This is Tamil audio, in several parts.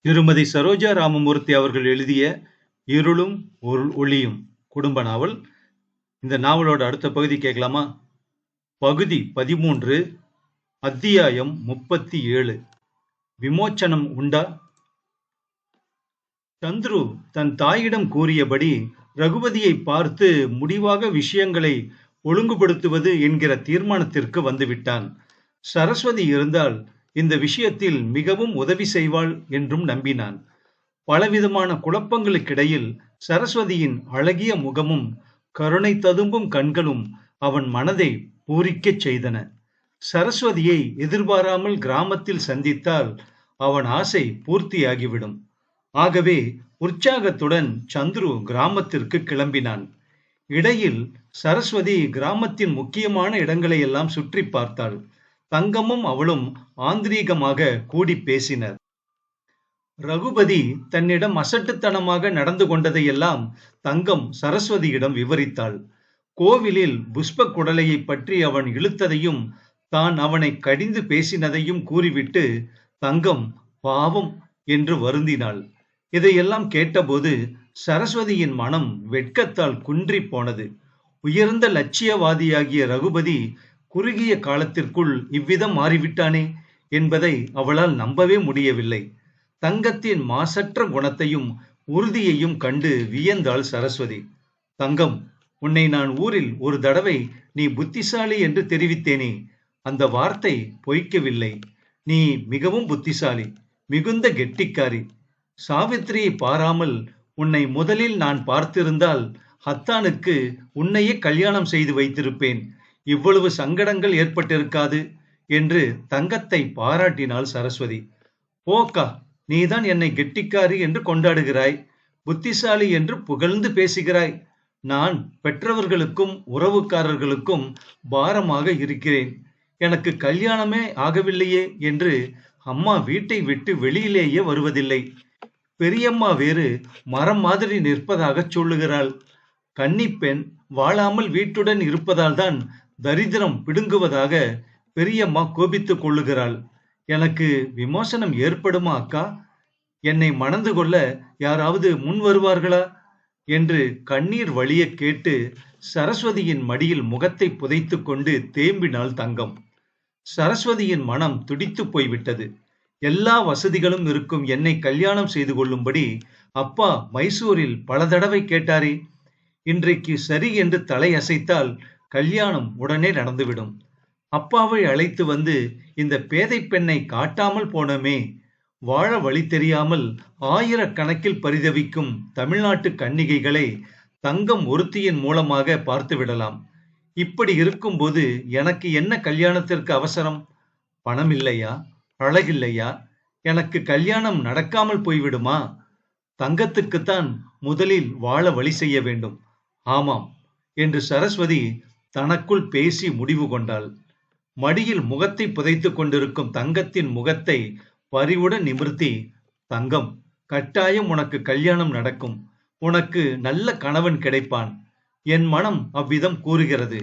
திருமதி சரோஜா ராமமூர்த்தி அவர்கள் எழுதிய இருளும் ஒளியும் குடும்ப நாவல். இந்த நாவலோட அடுத்த பகுதி கேட்கலாமா? பகுதி 13, அத்தியாயம் 37. விமோச்சனம் உண்டா? சந்துரு தன் தாயிடம் கூறியபடி ரகுபதியை பார்த்து முடிவாக விஷயங்களை ஒழுங்குபடுத்துவது என்கிற தீர்மானத்திற்கு வந்துவிட்டான். சரஸ்வதி இருந்தால் இந்த விஷயத்தில் மிகவும் உதவி செய்வாள் என்றும் நம்பினான். பலவிதமான குழப்பங்களுக்கிடையில் சரஸ்வதியின் அழகிய முகமும் கருணை ததும்பும் கண்களும் அவன் மனதை பூரிக்கச் செய்தன. சரஸ்வதியை எதிர்பாராமல் கிராமத்தில் சந்தித்தால் அவன் ஆசை பூர்த்தியாகிவிடும். ஆகவே உற்சாகத்துடன் சந்துரு கிராமத்திற்கு கிளம்பினான். இடையில் சரஸ்வதி கிராமத்தின் முக்கியமான இடங்களை எல்லாம் சுற்றி பார்த்தாள். தங்கமும் அவளும் ஆந்திரீகமாக கூடி பேசினர். ரகுபதி தன்னிடம் அசட்டுத்தனமாக நடந்து கொண்டதையெல்லாம் தங்கம் சரஸ்வதியிடம் விவரித்தாள். கோவிலில் புஷ்ப குடலையை பற்றி அவன் இழுத்ததையும் தான் அவனை கடிந்து பேசினதையும் கூறிவிட்டு தங்கம் பாவம் என்று வருந்தினாள். இதையெல்லாம் கேட்டபோது சரஸ்வதியின் மனம் வெட்கத்தால் குன்றி போனது. உயர்ந்த லட்சியவாதியாகிய ரகுபதி குறுகிய காலத்திற்குள் இவ்விதம் மாறிவிட்டானே என்பதை அவளால் நம்பவே முடியவில்லை. தங்கத்தின் மாசற்ற குணத்தையும் உறுதியையும் கண்டு வியந்தாள் சரஸ்வதி. தங்கம், உன்னை நான் ஊரில் ஒரு தடவை நீ புத்திசாலி என்று தெரிவித்தேனே, அந்த வார்த்தை பொய்க்கவில்லை. நீ மிகவும் புத்திசாலி, மிகுந்த கெட்டிக்காரி. சாவித்திரியை பாராமல் உன்னை முதலில் நான் பார்த்திருந்தால் ஹத்தானுக்கு உன்னையே கல்யாணம் செய்து வைத்திருப்பேன். இவ்வளவு சங்கடங்கள் ஏற்பட்டிருக்காது என்று தங்கத்தை பாராட்டினாள் சரஸ்வதி. போக்கா, நீதான் என்னை கெட்டிக்காரி என்று கொண்டாடுகிறாய், புத்திசாலி என்று புகழ்ந்து பேசுகிறாய். நான் பெற்றவர்களுக்கும் உறவுக்காரர்களுக்கும் பாரமாக இருக்கிறேன். எனக்கு கல்யாணமே ஆகவில்லையே என்று அம்மா வீட்டை விட்டு வெளியிலேயே வருவதில்லை. பெரியம்மா வேறு மரம் மாதிரி நிற்பதாக சொல்லுகிறாள். கன்னிப்பெண் வாழாமல் வீட்டுடன் இருப்பதால் தான் தரித்திரம் பிடுங்குவதாக பெரியம்மா கோபித்துக் கொள்ளுகிறாள். எனக்கு விமோசனம் ஏற்படுமா அக்கா? என்னை மணந்து கொள்ள யாராவது முன் வருவார்களா என்று கண்ணீர் வழிய கேட்டு சரஸ்வதியின் மடியில் முகத்தை புதைத்து கொண்டு தேம்பினாள் தங்கம். சரஸ்வதியின் மனம் துடித்து போய்விட்டது. எல்லா வசதிகளும் இருக்கும் என்னை கல்யாணம் செய்து கொள்ளும்படி அப்பா மைசூரில் பல தடவை கேட்டாரே. இன்றைக்கு சரி என்று தலையசைத்தால் கல்யாணம் உடனே நடந்துவிடும். அப்பாவை அழைத்து வந்து இந்த பேதை பெண்ணை காட்டாமல் போனோமே. வாழ வழி தெரியாமல் ஆயிரக்கணக்கில் பரிதவிக்கும் தமிழ்நாட்டு கன்னிகைகளை தங்கம் ஒருத்தியின் மூலமாக பார்த்து விடலாம். இப்படி இருக்கும்போது எனக்கு என்ன கல்யாணத்திற்கு அவசரம்? பணம் இல்லையா? அழகில்லையா? எனக்கு கல்யாணம் நடக்காமல் போய்விடுமா? தங்கத்துக்குத்தான் முதலில் வாழ வழி செய்ய வேண்டும். ஆமாம் என்று சரஸ்வதி தனக்குள் பேசி முடிவு கொண்டாள். மடியில் முகத்தை புதைத்துக் கொண்டிருக்கும் தங்கத்தின் முகத்தை பரிவுடன் நிமிர்த்தி, தங்கம், கட்டாயம் உனக்கு கல்யாணம் நடக்கும். உனக்கு நல்ல கணவன் கிடைப்பான். என் மனம் அவ்விதம் கூறுகிறது.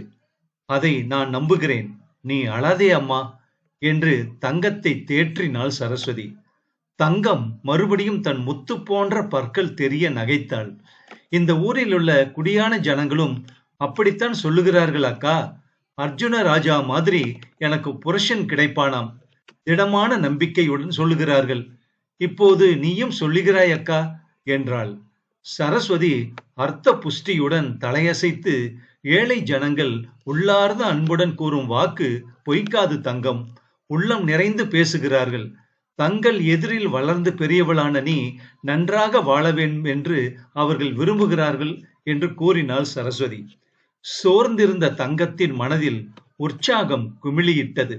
அதை நான் நம்புகிறேன். நீ அழாதே அம்மா என்று தங்கத்தை தேற்றினாள் சரஸ்வதி. தங்கம் மறுபடியும் தன் முத்து போன்ற பற்கள் தெரிய நகைத்தாள். இந்த ஊரில் உள்ள குடியான ஜனங்களும் அப்படித்தான் சொல்லுகிறார்கள் அக்கா. அர்ஜுன ராஜா மாதிரி எனக்கு புருஷன் கிடைப்பானாம். திடமான நம்பிக்கையுடன் சொல்லுகிறார்கள். இப்போது நீயும் சொல்லுகிறாய் அக்கா என்றாள். சரஸ்வதி அர்த்த புஷ்டியுடன் தலையசைத்து, ஏழை ஜனங்கள் உள்ளார்ந்த அன்புடன் கூறும் வாக்கு பொய்க்காது தங்கம். உள்ளம் நிறைந்து பேசுகிறார்கள். தங்கள் எதிரில் வளர்ந்து பெரியவளான நீ நன்றாக வாழ வேண்டும் என்று அவர்கள் விரும்புகிறார்கள் என்று கூறினாள் சரஸ்வதி. சோர்ந்திருந்த தங்கத்தின் மனதில் உற்சாகம் குமிழியிட்டது.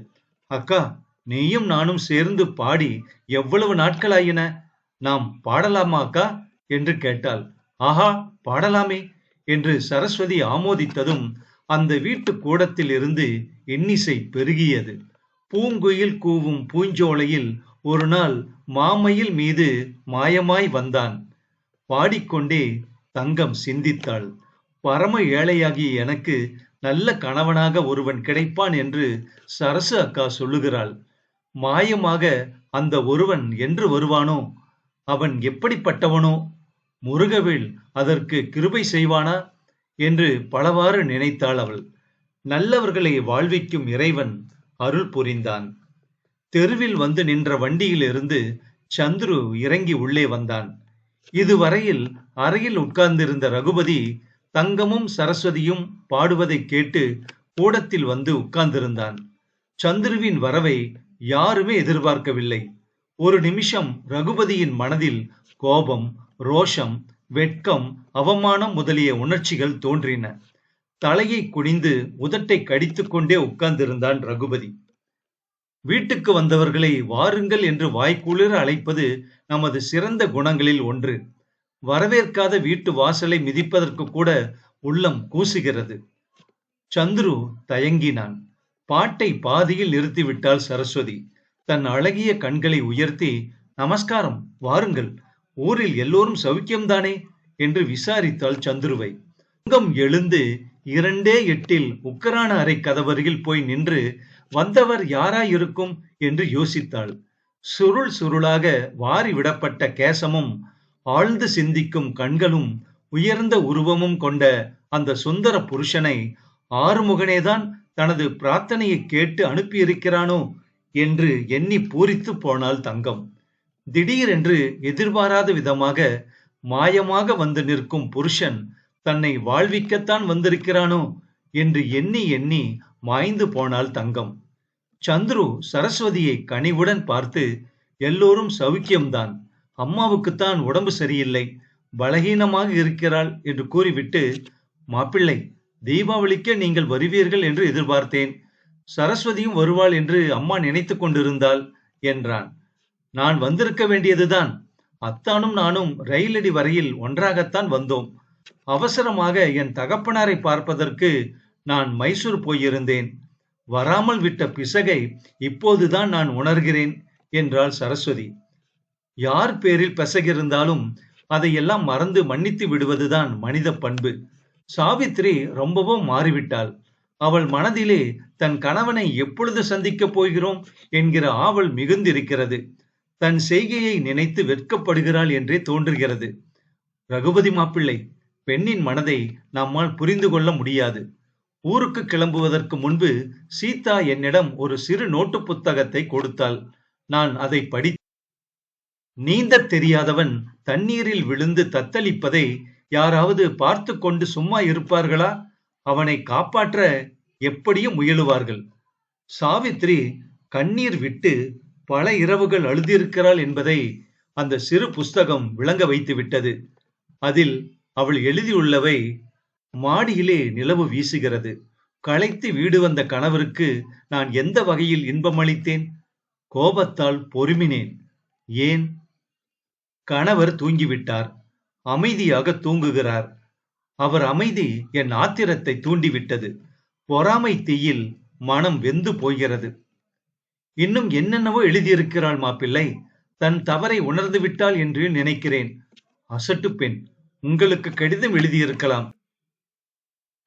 அக்கா, நீயும் நானும் சேர்ந்து பாடி எவ்வளவு நாட்களாயின? நாம் பாடலாமா அக்கா என்று கேட்டாள். ஆஹா, பாடலாமே என்று சரஸ்வதி ஆமோதித்ததும் அந்த வீட்டு கூடத்தில் இருந்து இன்னிசை பெருகியது. பூங்குயில் கூவும் பூஞ்சோலையில் ஒரு நாள் மாமயில் மீது மாயமாய் வந்தான். பாடிக்கொண்டே தங்கம் சிந்தித்தாள். பரம ஏழையாகிய எனக்கு நல்ல கணவனாக ஒருவன் கிடைப்பான் என்று சரசு அக்கா சொல்லுகிறாள். மாயமாக அந்த ஒருவன் என்று வருவானோ? அவன் எப்படிப்பட்டவனோ, முருகவேள் அதற்கு கிருபை செய்வானா என்று பலவாறு நினைத்தாள் அவள். நல்லவர்களை வாழ்விக்கும் இறைவன் அருள் புரிந்தான். தெருவில் வந்து நின்ற வண்டியிலிருந்து சந்துரு இறங்கி உள்ளே வந்தான். இதுவரையில் அறையில் உட்கார்ந்திருந்த ரகுபதி தங்கமும் சரஸ்வதியும் பாடுவதை கேட்டு கூடத்தில் வந்து உட்கார்ந்திருந்தான். சந்துருவின் வரவை யாருமே எதிர்பார்க்கவில்லை. ஒரு நிமிஷம் ரகுபதியின் மனதில் கோபம், ரோஷம், வெட்கம், அவமானம் முதலிய உணர்ச்சிகள் தோன்றின. தலையை குனிந்து உதட்டை கடித்துக் கொண்டே உட்கார்ந்திருந்தான் ரகுபதி. வீட்டுக்கு வந்தவர்களை வாருங்கள் என்று வாய்க்குளிர அழைப்பது நமது சிறந்த குணங்களில் ஒன்று. வரவேற்காத வீட்டு வாசலை மிதிப்பதற்கு கூட உள்ளம் கூசுகிறது. சந்துரு தயங்கினான். பாட்டை பாதியில் நிறுத்திவிட்டாள் சரஸ்வதி. தன் அழகிய கண்களை உயர்த்தி, நமஸ்காரம், வாருங்கள், ஊரில் எல்லோரும் சௌக்கியம்தானே என்று விசாரித்தாள் சந்துருவை. தங்கம் எழுந்து 2:08 உக்கரான அறை கதவருகில் போய் நின்று வந்தவர் யாராயிருக்கும் என்று யோசித்தாள். சுருள் சுருளாக வாரி விடப்பட்ட கேசமும் ஆழ்ந்து சிந்திக்கும் கண்களும் உயர்ந்த உருவமும் கொண்ட அந்த சுந்தர புருஷனை ஆறுமுகனேதான் தனது பிரார்த்தனையை கேட்டு அனுப்பியிருக்கிறானோ என்று எண்ணி பூரித்து போனாள் தங்கம். திடீரென்று எதிர்பாராத விதமாக மாயமாக வந்து நிற்கும் புருஷன் தன்னை வாழ்விக்கத்தான் வந்திருக்கிறானோ என்று எண்ணி எண்ணி மாய்ந்து போனாள் தங்கம். சந்துரு சரஸ்வதியை கனிவுடன் பார்த்து, எல்லோரும் சௌக்கியம்தான், அம்மாவுக்குத்தான் உடம்பு சரியில்லை, பலகீனமாக இருக்கிறாள் என்று கூறிவிட்டு, மாப்பிள்ளை, தீபாவளிக்கு நீங்கள் வருவீர்கள் என்று எதிர்பார்த்தேன். சரஸ்வதியும் வருவாள் என்று அம்மா நினைத்து கொண்டிருந்தாள் என்றான். நான் வந்திருக்க வேண்டியதுதான். அத்தானும் நானும் ரயிலடி வரையில் ஒன்றாகத்தான் வந்தோம். அவசரமாக என் தகப்பனாரை பார்ப்பதற்கு நான் மைசூர் போயிருந்தேன். வராமல் விட்ட பிசகை இப்போதுதான் நான் உணர்கிறேன் என்றாள் சரஸ்வதி. யார் பேரில் பிசகிருந்தாலும் அதையெல்லாம் மறந்து மன்னித்து விடுவதுதான் மனித பண்பு. சாவித்ரி ரொம்பவும் மாறிவிட்டாள். அவள் மனதிலே தன் கணவனை எப்பொழுது சந்திக்கப் போகிறோம் என்கிற ஆவல் மிகுந்திருக்கிறது. தன் செய்கையை நினைத்து வெட்கப்படுகிறாள் என்றே தோன்றுகிறது. ரகுபதி மாப்பிள்ளை, பெண்ணின் மனதை நம்மால் புரிந்து கொள்ள முடியாது. ஊருக்கு கிளம்புவதற்கு முன்பு சீதா என்னிடம் ஒரு சிறு நோட்டு புத்தகத்தை கொடுத்தாள். நான் அதை படி நீந்த தெரியாதவன் தண்ணீரில் விழுந்து தத்தளிப்பதை யாராவது பார்த்து கொண்டு சும்மா இருப்பார்களா? அவனை காப்பாற்ற எப்படியும் முயலுவார்கள். சாவித்ரி கண்ணீர் விட்டு பல இரவுகள் அழுதிருக்கிறாள் என்பதை அந்த சிறு புஸ்தகம் விளங்க வைத்து விட்டது. அதில் அவள் எழுதியுள்ளவை: மாடியிலே நிலவு வீசுகிறது. களைத்து வீடு வந்த கணவருக்கு நான் எந்த வகையில் இன்பமளித்தேன்? கோபத்தால் பொறுமினேன். ஏன்? கணவர் தூங்கிவிட்டார். அமைதியாக தூங்குகிறார். அவர் அமைதி என் ஆத்திரத்தை தூண்டிவிட்டது. பொறாமை தீயில் மனம் வெந்து போகிறது. இன்னும் என்னென்னவோ எழுதியிருக்கிறாள் மாப்பிள்ளை. தன் தவறை உணர்ந்து விட்டாள் என்று நினைக்கிறேன். அசட்டு பெண், உங்களுக்கு கடிதம் எழுதியிருக்கலாம்.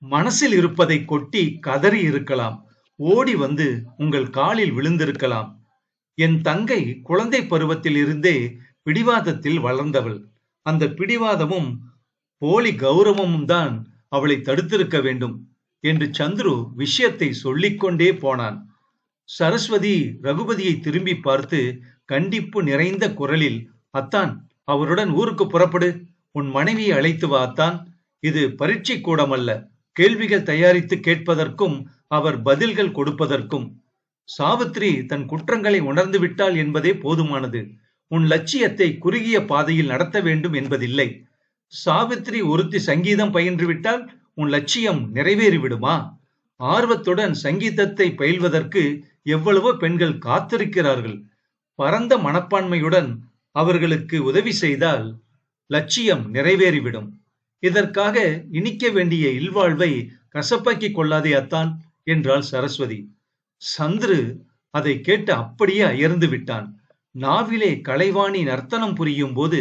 மனசில் இருப்பதை கொட்டி கதறி இருக்கலாம். ஓடி வந்து உங்கள் காலில் விழுந்திருக்கலாம். என் தங்கை குழந்தை பருவத்தில் இருந்தே பிடிவாதத்தில் வளர்ந்தவள். அந்த பிடிவாதமும் போலி கௌரவமும் தான் அவளை தடுத்திருக்க வேண்டும் என்று சந்துரு விஷயத்தை சொல்லிக்கொண்டே போனான். சரஸ்வதி ரகுபதியை திரும்பி பார்த்து கண்டிப்பு நிறைந்த குரலில், அத்தான், அவருடன் ஊருக்கு புறப்படு. உன் மனைவியை அழைத்து வா அத்தான். இது பரீட்சை கூடமல்ல. கேள்விகள் தயாரித்து கேட்பதற்கும் அவர் பதில்கள் கொடுப்பதற்கும். சாவித்ரி தன் குற்றங்களை உணர்ந்து விட்டாள் என்பதே போதுமானது. உன் லட்சியத்தை குறுகிய பாதையில் நடத்த வேண்டும் என்பதில்லை. சாவித்ரி ஒருத்தி சங்கீதம் பயின்று விட்டால் உன் லட்சியம் நிறைவேறிவிடுமா? ஆர்வத்துடன் சங்கீதத்தை பயில்வதற்கு எவ்வளவோ பெண்கள் காத்திருக்கிறார்கள். பரந்த மனப்பான்மையுடன் அவர்களுக்கு உதவி செய்தால் லட்சியம் நிறைவேறிவிடும். இதற்காக இனிக்க வேண்டிய இல்வாழ்வை கசப்பாக்கி கொள்ளாதே அத்தான் என்றாள் சரஸ்வதி. சந்துரு அதை கேட்டு அப்படியே அயர்ந்து விட்டான். நாவிலே கலைவாணி நர்த்தனம் புரியும் போது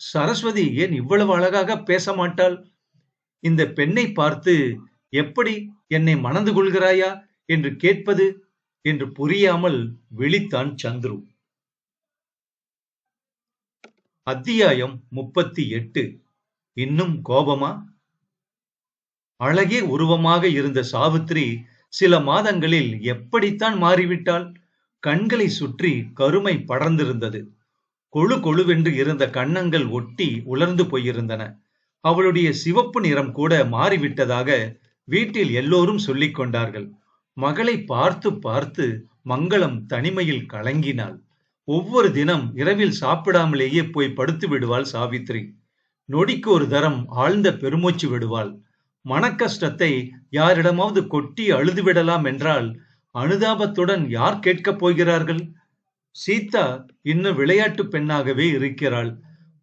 சரஸ்வதி ஏன் இவ்வளவு அழகாக பேச மாட்டாள்? இந்த பெண்ணை பார்த்து எப்படி என்னை மணந்து கொள்கிறாயா என்று கேட்பது என்று புரியாமல் விழித்தான் சந்துரு. அத்தியாயம் 38. இன்னும் கோபமா? அழகே உருவமாக இருந்த சாவித்திரி சில மாதங்களில் எப்படித்தான் மாறிவிட்டாள்? கண்களை சுற்றி கருமை படர்ந்திருந்தது. கொழு கொழுவென்று இருந்த கன்னங்கள் ஒட்டி உலர்ந்து போயிருந்தன. அவளுடைய சிவப்பு நிறம் கூட மாறிவிட்டதாக வீட்டில் எல்லோரும் சொல்லிக் கொண்டார்கள். மகளை பார்த்து பார்த்து மங்களம் தனிமையில் கலங்கினாள். ஒவ்வொரு தினம் இரவில் சாப்பிடாமலேயே போய் படுத்து விடுவாள் சாவித்திரி. நொடிக்கு ஒரு தரம் ஆழ்ந்த பெருமூச்சு விடுவாள். மனக்கஷ்டத்தை யாரிடமாவது கொட்டி அழுதுவிடலாம் என்றால் அனுதாபத்துடன் யார் கேட்கப் போகிறார்கள்? சீதா இன்னும் விளையாட்டு பெண்ணாகவே இருக்கிறாள்.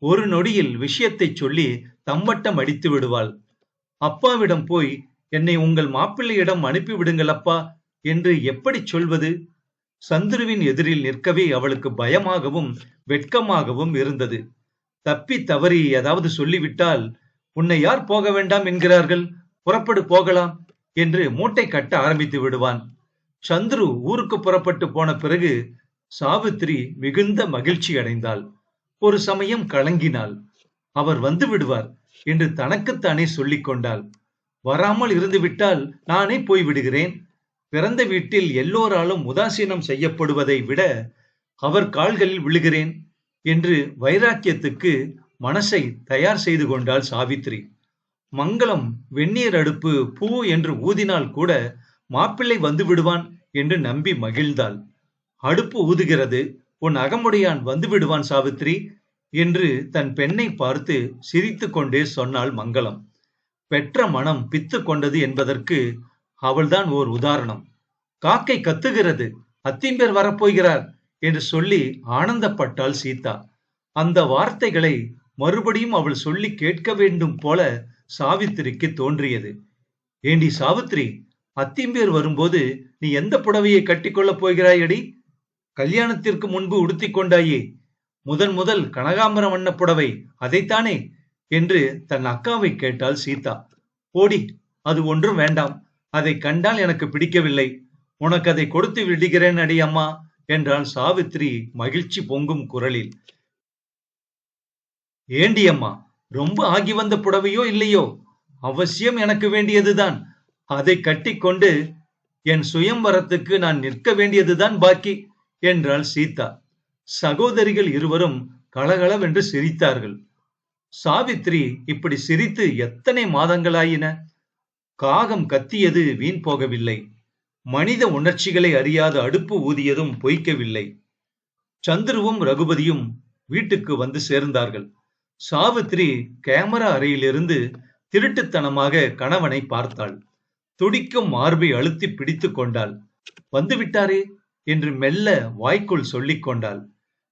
ஒரு நொடியில் விஷயத்தை சொல்லி தம்பட்டம் அடித்து விடுவாள். அப்பாவிடம் போய் என்னை உங்கள் மாப்பிள்ளையிடம் அனுப்பி விடுங்களப்பா என்று எப்படி சொல்வது? சந்துருவின் எதிரில் நிற்கவே அவளுக்கு பயமாகவும் வெட்கமாகவும் இருந்தது. தப்பி தவறி ஏதாவது சொல்லிவிட்டால், உன்னை யார் போக வேண்டாம் என்கிறார்கள், புறப்படு போகலாம் என்று மூட்டை கட்ட ஆரம்பித்து விடுவான். சந்துரு ஊருக்கு புறப்பட்டு போன பிறகு சாவித்திரி மிகுந்த மகிழ்ச்சி அடைந்தாள். ஒரு சமயம் கலங்கினாள். அவர் வந்து விடுவார் என்று தனக்குத்தானே சொல்லிக் கொண்டாள். வராமல் இருந்துவிட்டால் நானே போய் விடுகிறேன். பிறந்த வீட்டில் எல்லோராலும் உதாசீனம் செய்யப்படுவதை விட அவர் கால்களில் விழுகிறேன் என்று வைராக்கியத்துக்கு மனசை தயார் செய்து கொண்டாள் சாவித்திரி. மங்களம் வெந்நீர் அடுப்பு பூ என்று ஊதினால் கூட மாப்பிள்ளை வந்து விடுவான் என்று நம்பி மகிழ்ந்தாள். அடுப்பு ஊதுகிறது, உன் அகமுடையான் வந்து விடுவான் சாவித்திரி என்று தன் பெண்ணை பார்த்து சிரித்து கொண்டே சொன்னாள் மங்களம். பெற்ற மனம் பித்து கொண்டது என்பதற்கு அவள்தான் ஓர் உதாரணம். காக்கை கத்துகிறது, அத்திம்பேர் வரப்போகிறார் என்று சொல்லி ஆனந்தப்பட்டாள் சீதா. அந்த வார்த்தைகளை மறுபடியும் அவள் சொல்லி கேட்க வேண்டும் போல சாவித்திரிக்கு தோன்றியது. ஏண்டி சாவித்திரி, அத்திம்பேர் வரும்போது நீ எந்த புடவையை கட்டிக்கொள்ளப் போகிறாயடி? கல்யாணத்திற்கு முன்பு உடுத்தி கொண்டாயே, முதல் கனகாம்பர வண்ண புடவை, அதைத்தானே என்று தன் அக்காவை கேட்டாள் சீதா. போடி, அது ஒன்றும் வேண்டாம், அதை கண்டால் எனக்கு பிடிக்கவில்லை, உனக்கு அதை கொடுத்து விடுகிறேன் அடி அம்மா என்றாள் சாவித்திரி மகிழ்ச்சி பொங்கும் குரலில். ஏண்டி அம்மா, ரொம்ப ஆகி வந்த புடவையோ இல்லையோ, அவசியம் எனக்கு வேண்டியதுதான், அதை கட்டிக்கொண்டு என் சுயம்வரத்துக்கு நான் நிற்க வேண்டியதுதான் பாக்கி என்றாள் சீதா. சகோதரிகள் இருவரும் கலகலவென்று சிரித்தார்கள். சாவித்திரி இப்படி சிரித்து எத்தனை மாதங்களாயின? காகம் கத்தியது வீண் போகவில்லை. மனித உணர்ச்சிகளை அறியாத அடுப்பு ஊதியதும் பொய்க்கவில்லை. சந்துருவும் ரகுபதியும் வீட்டுக்கு வந்து சேர்ந்தார்கள். சாவித்திரி கேமரா அறையிலிருந்து திருட்டுத்தனமாக கணவனை பார்த்தாள். துடிக்கும் மார்பை அழுத்தி பிடித்து கொண்டாள். வந்து விட்டாரே என்று மெல்ல வாய்க்குள் சொல்லிக் கொண்டாள்.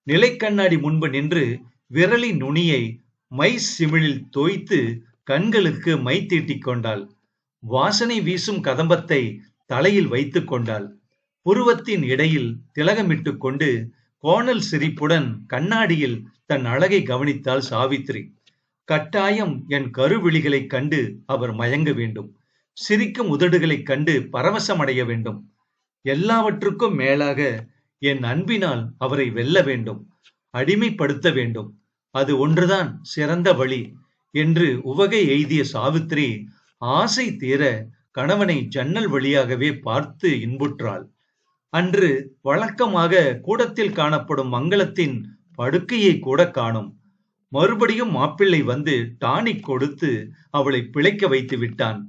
நிலைக்கண்ணாடி முன்பு நின்று விரலின் நுனியை மை சிமிழில் தோய்த்து கண்களுக்கு மை தீட்டிக் கொண்டாள். வாசனை வீசும் கதம்பத்தை தலையில் வைத்துக் கொண்டாள். புருவத்தின் இடையில் திலகமிட்டு கொண்டு கோணல் சிரிப்புடன் கண்ணாடியில் தன் அழகை கவனித்தாள் சாவித்திரி. கட்டாயம் என் கருவிழிகளைக் கண்டு அவர் மயங்க வேண்டும். சிரிக்கும் உதடுகளைக் கண்டு பரவசமடைய வேண்டும். எல்லாவற்றுக்கும் மேலாக என் அன்பினால் அவரை வெல்ல வேண்டும், அடிமைப்படுத்த வேண்டும். அது ஒன்றுதான் சிறந்த வழி என்று உவகை எய்திய சாவித்திரி ஆசை தீர கணவனை ஜன்னல் வழியாகவே பார்த்து இன்புற்றாள். அன்று வழக்கமாக கூடத்தில் காணப்படும் மங்களத்தின் படுக்கையை கூட காணும். மறுபடியும் மாப்பிள்ளை வந்து டானிக் கொடுத்து அவளை பிழைக்க வைத்து விட்டான்.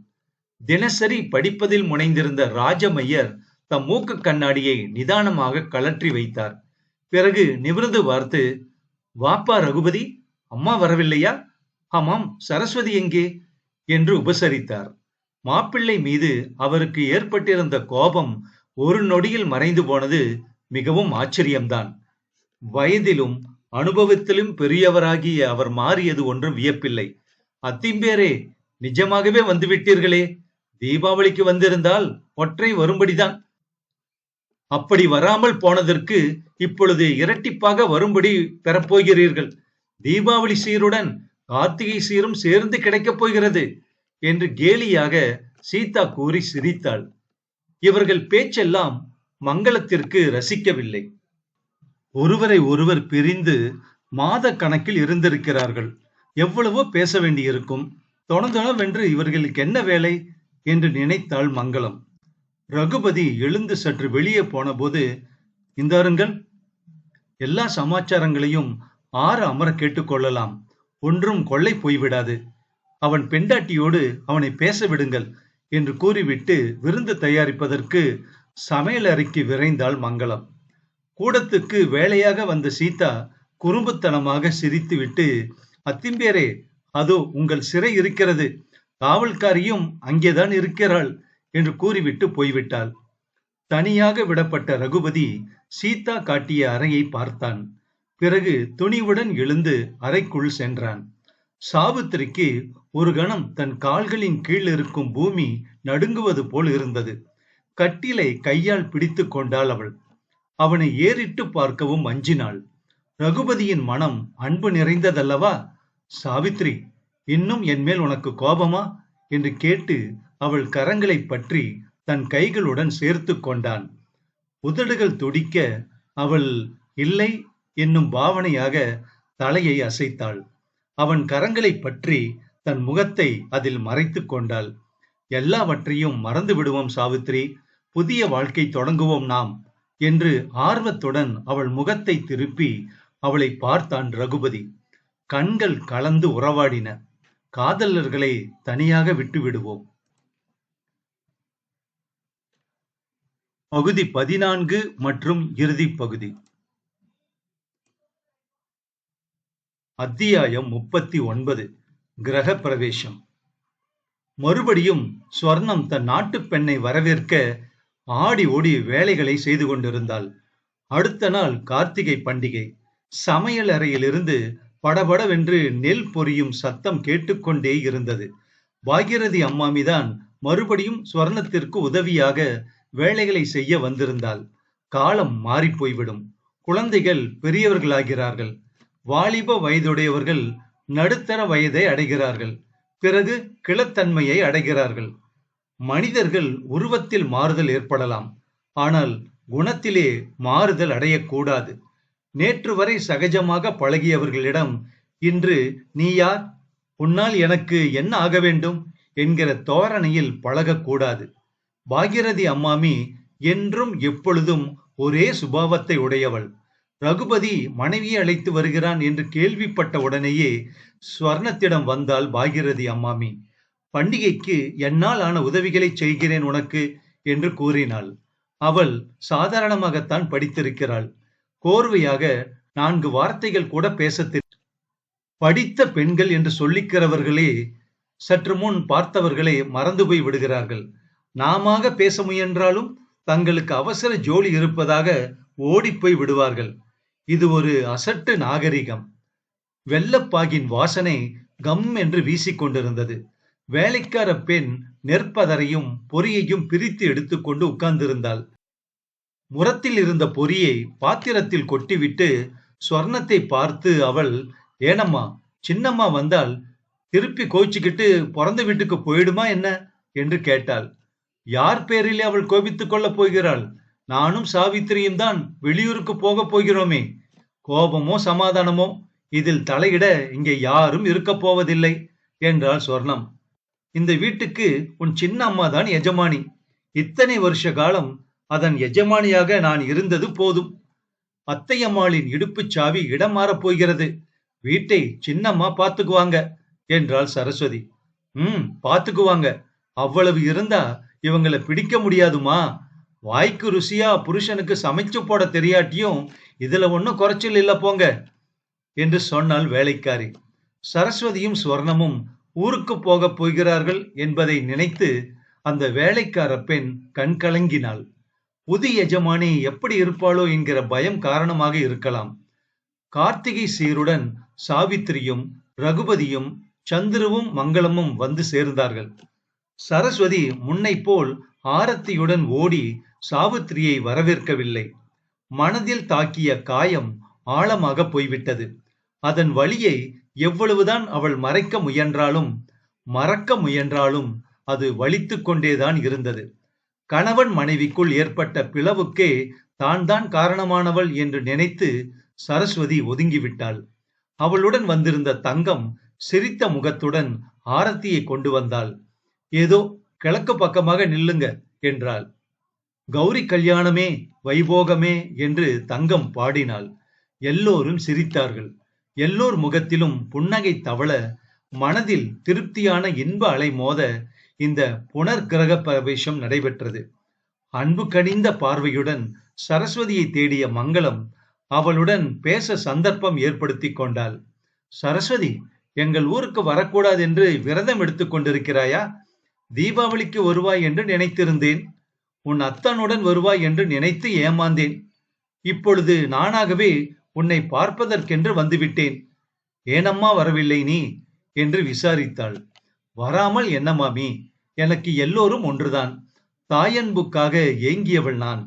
தினசரி படிப்பதில் முனைந்திருந்த ராஜமையர் தம் மூக்கு கண்ணாடியை நிதானமாக கழற்றி வைத்தார். பிறகு நிமிர்ந்து பார்த்து, வாப்பா ரகுபதி, அம்மா வரவில்லையா? ஆமாம், சரஸ்வதி எங்கே என்று உபசரித்தார். மாப்பிள்ளை மீது அவருக்கு ஏற்பட்டிருந்த கோபம் ஒரு நொடியில் மறைந்து போனது மிகவும் ஆச்சரியம்தான். வயதிலும் அனுபவத்திலும் பெரியவராகிய அவர் மாறியது ஒன்றும் வியப்பில்லை. அத்திம்பேரே, நிஜமாகவே வந்துவிட்டீர்களே, தீபாவளிக்கு வந்திருந்தால் ஒற்றை வரும்படிதான். அப்படி வராமல் போனதற்கு இப்பொழுது இரட்டிப்பாக வரும்படி பெறப்போகிறீர்கள். தீபாவளி சீருடன் கார்த்திகை சீரும் சேர்ந்து கிடைக்கப் போகிறது என்று கேலியாக சீதா கூறி சிரித்தாள். இவர்கள் பேச்செல்லாம் மங்களத்திற்கு ரசிக்கவில்லை. ஒருவரை ஒருவர் பிரிந்து மாத கணக்கில் இருந்திருக்கிறார்கள். எவ்வளவோ பேச வேண்டியிருக்கும். தொணதொணவென்று இவர்களுக்கு என்ன வேலை என்று நினைத்தாள் மங்களம். ரகுபதி எழுந்து சற்று வெளியே போனபோது, இந்தாருங்கள், எல்லா சமாச்சாரங்களையும் ஆற அமர கேட்டுக்கொள்ளலாம். ஒன்றும் கொள்ளை போய்விடாது. அவன் பெண்டாட்டியோடு அவனை பேச விடுங்கள் என்று கூறிவிட்டு விருந்து தயாரிப்பதற்கு சமையல் அறைக்கு விரைந்தாள் மங்களம். கூடத்துக்கு வேலையாக வந்த சீதா குறும்புத்தனமாக சிரித்துவிட்டு, அத்திம்பேரே, அதோ உங்கள் சிறை இருக்கிறது, காவல்காரியும் அங்கேதான் இருக்கிறாள் என்று கூறிவிட்டு போய்விட்டாள். தனியாக விடப்பட்ட ரகுபதி சீதா காட்டிய அறையை பார்த்தான். பிறகு துணிவுடன் எழுந்து அறைக்குள் சென்றான். சாவித்திரிக்கு ஒரு கணம் தன் கால்களின் கீழ் இருக்கும் பூமி நடுங்குவது போல் இருந்தது. கட்டிலை கையால் பிடித்து கொண்டாள் அவள். அவனை ஏறிட்டு பார்க்கவும் அஞ்சினாள். ரகுபதியின் மனம் அன்பு நிறைந்ததல்லவா? சாவித்ரி, இன்னும் என் மேல் உனக்கு கோபமா என்று கேட்டு அவள் கரங்களை பற்றி தன் கைகளுடன் சேர்த்து கொண்டான். உதடுகள் துடிக்க அவள் இல்லை என்னும் பாவனையாக தலையை அசைத்தாள். அவன் கரங்களை பற்றி தன் முகத்தை அதில் மறைத்து கொண்டாள். எல்லாவற்றையும் மறந்து விடுவோம் சாவித்ரி, புதிய வாழ்க்கை தொடங்குவோம் நாம் என்று ஆர்வத்துடன் அவள் முகத்தை திருப்பி அவளை பார்த்தான் ரகுபதி. கண்கள் கலந்து உறவாடின. காதலர்களை தனியாக விட்டு விடுவோம். பகுதி 14 மற்றும் இறுதி பகுதி. அத்தியாயம் 39. கிரக பிரவேசம். மறுபடியும் ஸ்வர்ணம் தன் நாட்டு பெண்ணை வரவேற்க ஆடி ஓடி வேலைகளை செய்து கொண்டிருந்தாள். அடுத்த நாள் கார்த்திகை பண்டிகை. சமையல் அறையிலிருந்து படபடவென்று நெல் பொரியும் சத்தம் கேட்டுக்கொண்டே இருந்தது. பாகிரதி அம்மாமிதான் மறுபடியும் ஸ்வர்ணத்திற்கு உதவியாக வேலைகளை செய்ய வந்திருந்தாள். காலம் மாறி போய்விடும். குழந்தைகள் பெரியவர்களாகிறார்கள். வாலிப வயதுடையவர்கள் நடுத்தர வயதை அடைகிறார்கள். பிறகு கிழத்தன்மையை அடைகிறார்கள். மனிதர்கள் உருவத்தில் மாறுதல் ஏற்படலாம், ஆனால் குணத்திலே மாறுதல் அடையக்கூடாது. நேற்று வரை சகஜமாக பழகியவர்களிடம் இன்று நீ யார், உன்னால் எனக்கு என்ன ஆக வேண்டும் என்கிற தோரணையில் பழகக்கூடாது. பாகிரதி அம்மாமி என்றும் எப்பொழுதும் ஒரே சுபாவத்தை உடையவள். ரகுபதி மனைவியை அழைத்து வருகிறான் என்று கேள்விப்பட்ட உடனேயே ஸ்வர்ணத்திடம் வந்தாள் பாகிரதி அம்மாமி. பண்டிகைக்கு என்னால் ஆன உதவிகளை செய்கிறேன் உனக்கு என்று கூறினாள். அவள் சாதாரணமாகத்தான் படித்திருக்கிறாள். கோர்வையாக 4 வார்த்தைகள் கூட பேச படித்த பெண்கள் என்று சொல்லிக்கிறவர்களே சற்று முன் பார்த்தவர்களை மறந்து போய் விடுகிறார்கள். நாமாக பேச முயன்றாலும் தங்களுக்கு அவசர ஜோலி இருப்பதாக ஓடிப்போய் விடுவார்கள். இது ஒரு அசட்டு நாகரிகம். வெள்ளப்பாகின் வாசனை கம் என்று வீசிக்கொண்டிருந்தது. வேலைக்கார பெண் நெற்பதரையும் பொரியையும் பிரித்து எடுத்துக்கொண்டு உட்கார்ந்திருந்தாள். முரத்தில் இருந்த பொரியை பாத்திரத்தில் கொட்டிவிட்டு ஸ்வர்ணத்தை பார்த்து அவள், ஏனம்மா, சின்னம்மா வந்தால் திருப்பி கோச்சிக்கிட்டு பிறந்த வீட்டுக்கு போயிடுமா என்ன என்று கேட்டாள். யார் பேரிலே அவள் கோபித்துக் கொள்ளப் போகிறாள்? நானும் சாவித்திரியும் தான் வெளியூருக்கு போக போகிறோமே. கோபமோ சமாதானமோ இதில் தலையிட இங்கே யாரும் இருக்க போவதில்லை என்றாள் சொர்ணம். இந்த வீட்டுக்கு உன் சின்ன அம்மா தான் எஜமானி. இத்தனை வருஷ காலம் அதன் எஜமானியாக நான் இருந்தது போதும். அத்தையம்மாளின் இடுப்புச் சாவி இடம் மாறப் போகிறது. வீட்டை சின்னம்மா பாத்துக்குவாங்க என்றாள் சரஸ்வதி. பாத்துக்குவாங்க. அவ்வளவு இருந்தா இவங்களை பிடிக்க முடியாதுமா. வாய்க்கு ருசியா புருஷனுக்கு சமைச்சு போட தெரியாட்டியும் இதுல ஒன்னும் குறைச்சல் இல்ல போங்க என்று சொன்னாள் வேலைக்காரி. சரஸ்வதியும் ஸ்வர்ணமும் ஊருக்கு போக போகிறார்கள் என்பதை நினைத்து அந்த வேலைக்கார பெண் கண் கலங்கினாள். புதிய எஜமானி எப்படி இருப்பாளோ என்கிற பயம் காரணமாக இருக்கலாம். கார்த்திகை சீருடன் சாவித்திரியும் ரகுபதியும் சந்திரவும் மங்களமும் வந்து சேர்ந்தார்கள். சரஸ்வதி முன்னை போல் ஆரத்தியுடன் ஓடி சாவித்திரியை வரவேற்கவில்லை. மனதில் தாக்கிய காயம் ஆழமாக போய்விட்டது. அதன் வலியை எவ்வளவுதான் அவள் மறைக்க முயன்றாலும் மறக்க முயன்றாலும் அது வலித்துக் கொண்டேதான் இருந்தது. கணவன் மனைவிக்குள் ஏற்பட்ட பிளவுக்கே தான் காரணமானவள் என்று நினைத்து சரஸ்வதி ஒதுங்கிவிட்டாள். அவளுடன் வந்திருந்த தங்கம் சிரித்த முகத்துடன் ஆரத்தியை கொண்டு வந்தாள். ஏதோ கிழக்கு பக்கமாக நில்லுங்க என்றாள். கௌரி கல்யாணமே வைபோகமே என்று தங்கம் பாடினாள். எல்லோரும் சிரித்தார்கள். எல்லோர் முகத்திலும் புன்னகை தவள, மனதில் திருப்தியான இன்ப அலை மோத இந்த புனர்கிரக பிரவேசம் நடைபெற்றது. அன்பு கனிந்த பார்வையுடன் சரஸ்வதியை தேடிய மங்களம் அவளுடன் பேச சந்தர்ப்பம் ஏற்படுத்தி கொண்டாள். சரஸ்வதி, எங்கள் ஊருக்கு வரக்கூடாது என்று விரதம் எடுத்துக் கொண்டிருக்கிறாயா? தீபாவளிக்கு வருவாய் என்று நினைத்திருந்தேன். உன் அத்தனுடன் வருவாய் என்று நினைத்து ஏமாந்தேன். இப்பொழுது நானாகவே உன்னை பார்ப்பதற்கென்று வந்துவிட்டேன். ஏனம்மா வரவில்லை நீ என்று விசாரித்தாள். வராமல் என்ன மாமி, எனக்கு எல்லோரும் ஒன்றுதான். தாயன்புக்காக ஏங்கியவள் நான்.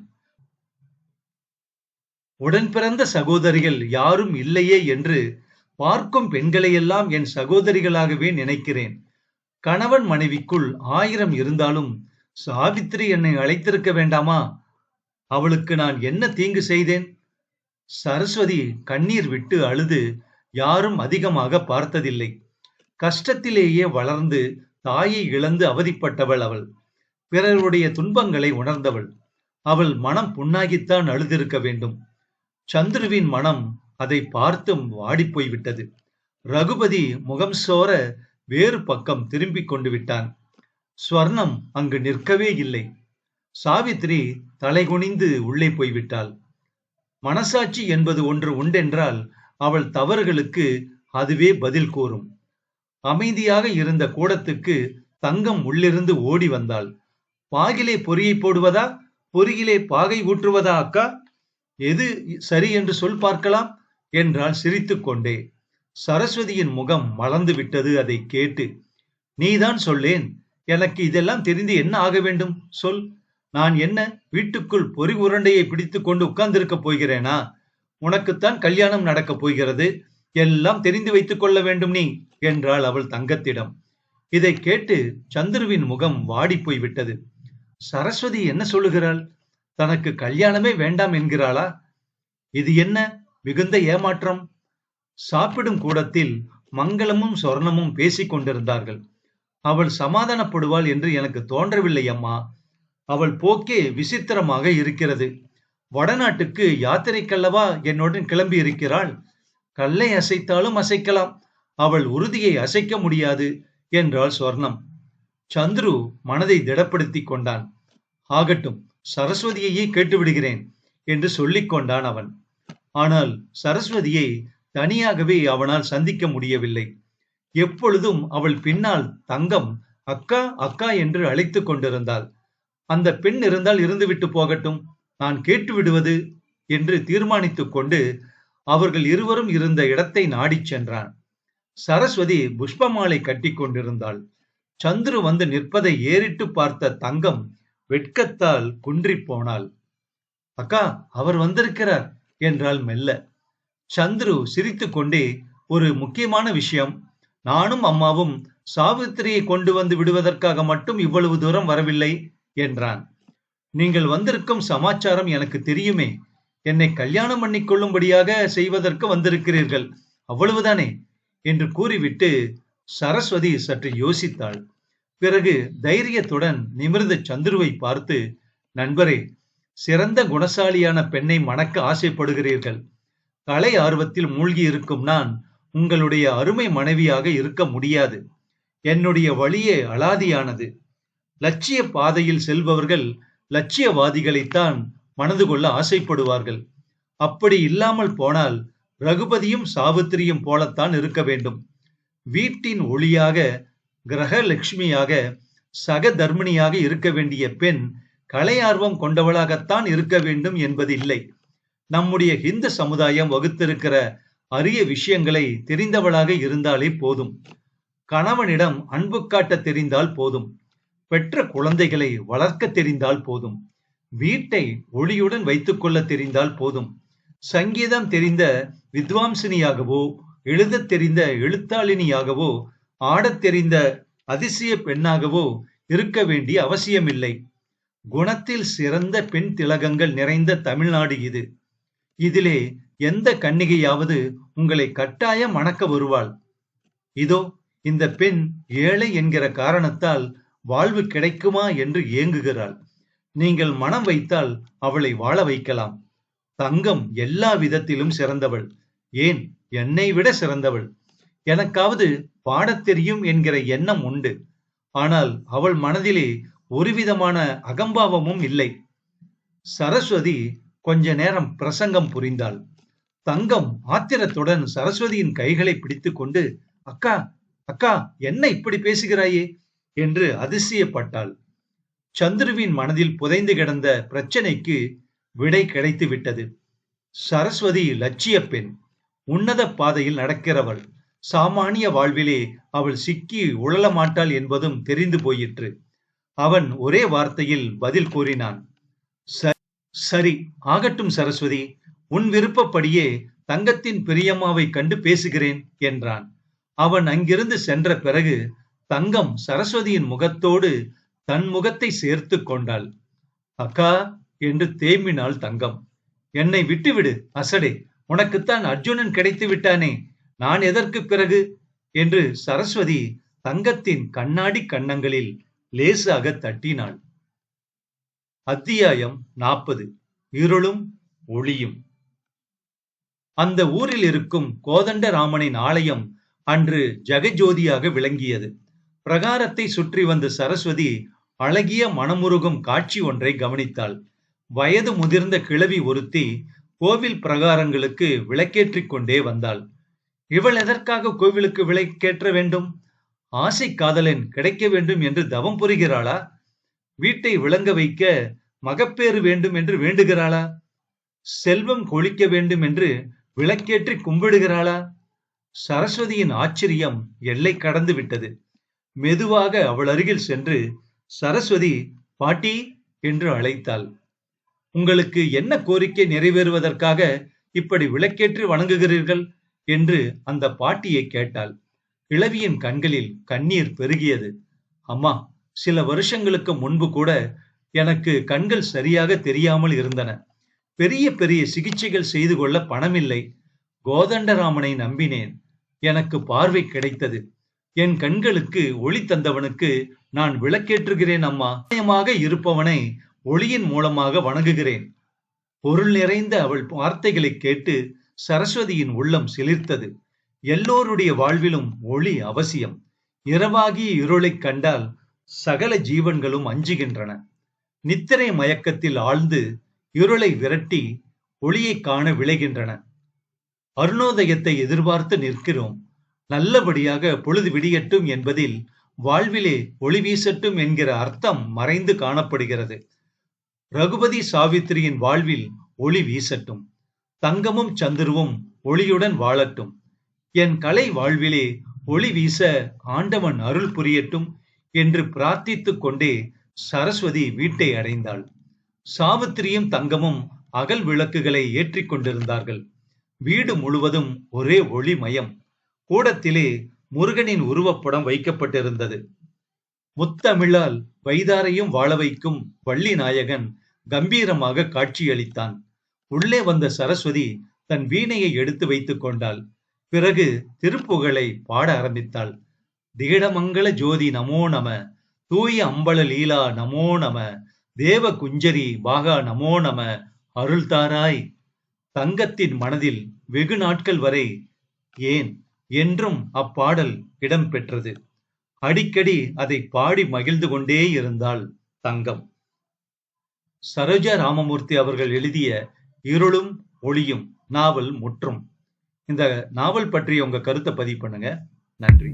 உடன் பிறந்த சகோதரிகள் யாரும் இல்லையே என்று பார்க்கும் பெண்களையெல்லாம் என் சகோதரிகளாகவே நினைக்கிறேன். கணவன் மனைவிக்குள் 1000 இருந்தாலும் சாவித்திரி என்னை அழைத்திருக்க வேண்டாமா? அவளுக்கு நான் என்ன தீங்கு செய்தேன்? சரஸ்வதி கண்ணீர் விட்டு அழுது யாரும் அதிகமாக பார்த்ததில்லை. கஷ்டத்திலேயே வளர்ந்து தாயை இழந்து அவதிப்பட்டவள் அவள். பிறருடைய துன்பங்களை உணர்ந்தவள். அவள் மனம் புண்ணாகித்தான் அழுதிருக்க வேண்டும். சந்துருவின் மனம் அதை பார்த்தும் வாடிப்போய் விட்டது. ரகுபதி முகம் சோர வேறு பக்கம் திரும்பிக் கொண்டு விட்டான். ஸ்வர்ணம் அங்கு நிற்கவே இல்லை. சாவித்திரி தலைகுனிந்து உள்ளே போய்விட்டாள். மனசாட்சி என்பது ஒன்று உண்டென்றால் அவள் தவறுகளுக்கு அதுவே பதில் கூறும். அமைதியாக இருந்த கூடத்துக்கு தங்கம் உள்ளிருந்து ஓடி வந்தாள். பாகிலே பொரியை போடுவதா, பொரியிலே பாகை ஊற்றுவதா அக்கா? எது சரி என்று சொல் பார்க்கலாம் என்றாள் சிரித்துக் கொண்டே. சரஸ்வதியின் முகம் மலர்ந்து விட்டது அதை கேட்டு. நீதான் சொல்லேன், எனக்கு இதெல்லாம் தெரிந்து என்ன ஆக வேண்டும் சொல். நான் என்ன வீட்டுக்குள் பொறி உருண்டையை பிடித்துக் கொண்டு உட்கார்ந்திருக்க போகிறேனா? உனக்குத்தான் கல்யாணம் நடக்கப் போகிறது, எல்லாம் தெரிந்து வைத்துக் கொள்ள வேண்டும் நீ என்றாள் அவள் தங்கத்திடம். இதை கேட்டு சந்துருவின் முகம் வாடி போய் விட்டது. சரஸ்வதி என்ன சொல்லுகிறாள்? தனக்கு கல்யாணமே வேண்டாம் என்கிறாளா? இது என்ன மிகுந்த ஏமாற்றம்! சாப்பிடும் கூடத்தில் மங்களமும் சொர்ணமும் பேசிக் கொண்டிருந்தார்கள். அவள் சமாதானப்படுவாள் என்று எனக்கு தோன்றவில்லை அம்மா. அவள் போக்கே விசித்திரமாக இருக்கிறது. வடநாட்டுக்கு யாத்திரைக்கல்லவா என்னுடன் கிளம்பி இருக்கிறாள். கல்லை அசைத்தாலும் அசைக்கலாம், அவள் உறுதியை அசைக்க முடியாது என்றாள் சொர்ணம். சந்துரு மனதை திடப்படுத்தி கொண்டான். ஆகட்டும், சரஸ்வதியையே கேட்டுவிடுகிறேன் என்று சொல்லிக் கொண்டான் அவன். ஆனால் சரஸ்வதியை தனியாகவே அவனால் சந்திக்க முடியவில்லை. எப்பொழுதும் அவள் பின்னால் தங்கம் அக்கா அக்கா என்று அழைத்துக் கொண்டிருந்தாள். அந்த பெண் இருந்தால் இருந்துவிட்டு போகட்டும், நான் கேட்டு விடுவது என்று தீர்மானித்துக் கொண்டு அவர்கள் இருவரும் இருந்த இடத்தை நாடிச் சென்றான். சரஸ்வதி புஷ்பமாலை கட்டி கொண்டிருந்தாள். சந்துரு வந்து நிற்பதை ஏறிட்டு பார்த்த தங்கம் வெட்கத்தால் குன்றி போனாள். அக்கா, அவர் வந்திருக்கிறார் என்றாள் மெல்ல. சந்துரு சிரித்துக் கொண்டே, ஒரு முக்கியமான விஷயம். நானும் அம்மாவும் சாவித்திரியை கொண்டு வந்து விடுவதற்காக மட்டும் இவ்வளவு தூரம் வரவில்லை என்றான். நீங்கள் வந்திருக்கும் சமாச்சாரம் எனக்கு தெரியுமே. என்னை கல்யாணம் பண்ணிக் கொள்ளும்படியாக செய்வதற்கு வந்திருக்கிறீர்கள், அவ்வளவுதானே என்று கூறிவிட்டு சரஸ்வதி சற்று யோசித்தாள். பிறகு தைரியத்துடன் நிமிர்ந்த சந்துருவை பார்த்து, நண்பரே, சிறந்த குணசாலியான பெண்ணை மணக்க ஆசைப்படுகிறீர்கள். கலை ஆர்வத்தில் மூழ்கி இருக்கும் நான் உங்களுடைய அருமை மனைவியாக இருக்க முடியாது. என்னுடைய வழியே அலாதியானது. லட்சிய பாதையில் செல்பவர்கள் லட்சியவாதிகளைத்தான் மனது கொள்ள ஆசைப்படுவார்கள். அப்படி இல்லாமல் போனால் ரகுபதியும் சாவித்திரியும் போலத்தான் இருக்க வேண்டும். வீட்டின் ஒளியாக, கிரகலட்சுமியாக, சக தர்மிணியாக இருக்க வேண்டிய பெண் கலை ஆர்வம் கொண்டவளாகத்தான் இருக்க வேண்டும் என்பது இல்லை. நம்முடைய இந்து சமுதாயம் வகுத்திருக்கிற அரிய விஷயங்களை தெரிந்தவளாக இருந்தாலே போதும். கணவனிடம் அன்பு காட்ட தெரிந்தால் போதும். பெற்ற குழந்தைகளை வளர்க்க தெரிந்தால் போதும். வீட்டை ஒளியுடன் வைத்துக் கொள்ள தெரிந்தால் போதும். சங்கீதம் தெரிந்த வித்வாம்சினியாகவோ, எழுதத் தெரிந்த எழுத்தாளினியாகவோ, ஆடத் தெரிந்த அதிசய பெண்ணாகவோ இருக்க வேண்டிய அவசியமில்லை. குணத்தில் சிறந்த பெண் திலகங்கள் நிறைந்த தமிழ்நாடு இது. இதிலே எந்த கன்னிகையாவது உங்களை கட்டாயம் மணக்க வருவாள். இதோ இந்த பெண் ஏழை என்கிற காரணத்தால் வாழ்வு கிடைக்குமா என்று ஏங்குகிறாள். நீங்கள் மனம் வைத்தால் அவளை வாழ வைக்கலாம். தங்கம் எல்லா விதத்திலும் சிறந்தவள், ஏன் என்னை விட சிறந்தவள். எனக்காவது பாடத் தெரியும் என்கிற எண்ணம் உண்டு. ஆனால் அவள் மனதிலே ஒருவிதமான அகம்பாவமும் இல்லை. சரஸ்வதி கொஞ்ச நேரம் பிரசங்கம் புரிந்தாள். தங்கம் ஆத்திரத்துடன் சரஸ்வதியின் கைகளை பிடித்துக் கொண்டு, அக்கா அக்கா, என்ன இப்படி பேசுகிறாயே என்று அதிசயப்பட்டாள். சந்துருவின் மனதில் புதைந்து கிடந்த பிரச்சனைக்கு விடை கிடைத்து விட்டது. சரஸ்வதி லட்சிய பெண், உன்னத பாதையில் நடக்கிறவள். சாமானிய வாழ்விலே அவள் சிக்கி உழல மாட்டாள் என்பதும் தெரிந்து போயிற்று. அவன் ஒரே வார்த்தையில் பதில் கூறினான். சரி, ஆகட்டும் சரஸ்வதி, உன் விருப்பப்படியே தங்கத்தின் பெரியம்மாவை கண்டு பேசுகிறேன் என்றான். அவன் அங்கிருந்து சென்ற பிறகு தங்கம் சரஸ்வதியின் முகத்தோடு தன் முகத்தை சேர்த்து கொண்டாள். அக்கா என்று தேம்பினாள் தங்கம். என்னை விட்டுவிடு அசடே, உனக்குத்தான் அர்ஜுனன் கிடைத்து விட்டானே, நான் எதற்கு பிறகு என்று சரஸ்வதி தங்கத்தின் கண்ணாடி கன்னங்களில் லேசாக தட்டினாள். அத்தியாயம் 40. இருளும் ஒளியும். அந்த ஊரில் இருக்கும் கோதண்டராமனின் ஆலயம் அன்று ஜெகஜோதியாக விளங்கியது. பிரகாரத்தை சுற்றி வந்த சரஸ்வதி அழகிய மனமுருகும் காட்சி ஒன்றை கவனித்தாள். வயது முதிர்ந்த கிழவி ஒருத்தி கோவில் பிரகாரங்களுக்கு விளக்கேற்றிக் கொண்டே வந்தாள். இவள் எதற்காக கோவிலுக்கு விளக்கேற்ற வேண்டும்? ஆசை காதலன் கிடைக்க வேண்டும் என்று தவம் புரிகிறாளா? வீட்டை விளங்க வைக்க மகப்பேறு வேண்டும் என்று வேண்டுகிறாளா? செல்வம் கொழிக்க வேண்டும் என்று விளக்கேற்றி கும்பிடுகிறாளா? சரஸ்வதியின் ஆச்சரியம் எல்லை கடந்து விட்டது. மெதுவாக அவள் அருகில் சென்று, சரஸ்வதி, பாட்டி என்று அழைத்தாள். உங்களுக்கு என்ன கோரிக்கை நிறைவேறுவதற்காக இப்படி விளக்கேற்றி வணங்குகிறீர்கள் என்று அந்த பாட்டியை கேட்டாள். கிழவியின் கண்களில் கண்ணீர் பெருகியது. அம்மா, சில வருஷங்களுக்கு முன்பு கூட எனக்கு கண்கள் சரியாக தெரியாமல் இருந்தன. பெரிய பெரிய சிகிச்சைகள் செய்து கொள்ள பணமில்லை. கோதண்டராமனை நம்பினேன். எனக்கு பார்வை கிடைத்தது. என் கண்களுக்கு ஒளி தந்தவனுக்கு நான் விளக்கேற்றுகிறேன் அம்மா. நியாயமாக இருப்பவனை ஒளியின் மூலமாக வணங்குகிறேன். பொருள் நிறைந்த அவள் வார்த்தைகளை கேட்டு சரஸ்வதியின் உள்ளம் சிலிர்த்தது. எல்லோருடைய வாழ்விலும் ஒளி அவசியம். இரவாகிய இருளை கண்டால் சகல ஜீவன்களும் அஞ்சுகின்றன. நித்திரை மயக்கத்தில் ஆழ்ந்து இருளை விரட்டி ஒளியை காண விளைகின்றன. அருணோதயத்தை எதிர்பார்த்து நிற்கிறோம். நல்லபடியாக பொழுது விடியட்டும் என்பதில் வாழ்விலே ஒளி வீசட்டும் என்கிற அர்த்தம் மறைந்து காணப்படுகிறது. ரகுபதி சாவித்திரியின் வாழ்வில் ஒளி வீசட்டும். தங்கமும் சந்துருவும் ஒளியுடன் வாழட்டும். என் கலை வாழ்விலே ஒளி வீச ஆண்டவன் அருள் புரியட்டும் என்று பிரார்த்தித்துக் கொண்டே சரஸ்வதி வீட்டை அடைந்தாள். சாவித்திரியும் தங்கமும் அகல் விளக்குகளை ஏற்றிக் கொண்டிருந்தார்கள். வீடு முழுவதும் ஒரே ஒளிமயம். கூடத்திலே முருகனின் உருவப்படம் வைக்கப்பட்டிருந்தது. முத்தமிழால் வைதாரையும் வாழ வைக்கும் வள்ளி நாயகன் கம்பீரமாக காட்சியளித்தான். உள்ளே வந்த சரஸ்வதி தன் வீணையை எடுத்து வைத்துக் கொண்டாள். பிறகு திருப்புகழை பாட ஆரம்பித்தாள். திகடமங்கள ஜோதி நமோ நம, தூய அம்பல லீலா நமோ நம, தேவ குஞ்சரி பாகா நமோ நம, அருள் தாராய். தங்கத்தின் மனதில் வெகு நாட்கள் வரை, ஏன் என்றும் அப்பாடல் இடம் பெற்றது. அடிக்கடி அதை பாடி மகிழ்ந்து கொண்டே இருந்தாள் தங்கம். சரோஜா ராமமூர்த்தி அவர்கள் எழுதிய இருளும் ஒளியும் நாவல் முற்றும். இந்த நாவல் பற்றி உங்க கருத்தை பதிவு பண்ணுங்க. நன்றி.